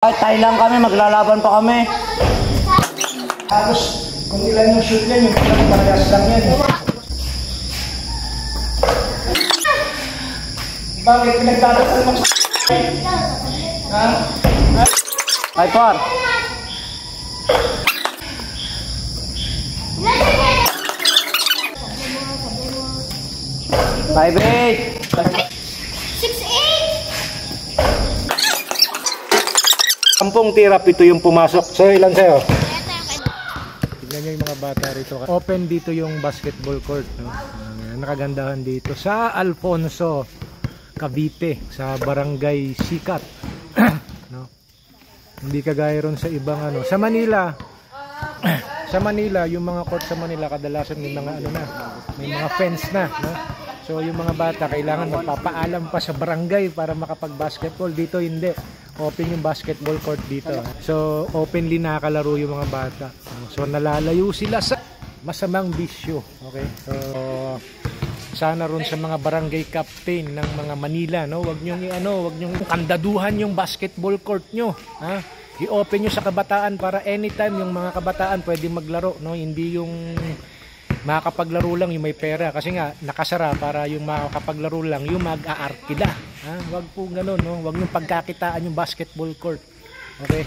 Ay, tayo lang kami, maglalaban pa kami. Tapos, kung ilan yung shoot yan, yung ilang parehas lang yan. Bakit pinagdadasal mo sa ha? Ay, par. Five, eight. 6'8". Sampung tirap ito yung pumasok. So, ilan sa'yo? Tignan nyo yung mga bata rito. Open dito yung basketball court. No? Nakagandahan dito. Sa Alfonso, Cavite. Sa Barangay Sikat. No? Hindi kagaya ron sa ibang ano. Sa Manila, sa Manila, yung mga court sa Manila, kadalasan may mga ano na. May mga fence na. No? So, yung mga bata, kailangan magpapaalam pa sa barangay para makapag-basketball. Dito, hindi. Open yung basketball court dito. So, openly nakakalaro yung mga bata. So, nalalayo sila sa masamang bisyo. Okay? So, sana ron sa mga barangay captain ng mga Manila, no? Wag niyo wag niyo kandaduhan yung basketball court nyo. Ha? I-open nyo sa kabataan para anytime yung mga kabataan pwede maglaro, no? Hindi yung makakapaglaro lang yung may pera kasi nga nakasara para yung makakapaglaro lang yung mag-aarkila. Ha? Wag po ganoon, no? Wag yung pagkakitaan yung basketball court. Okay?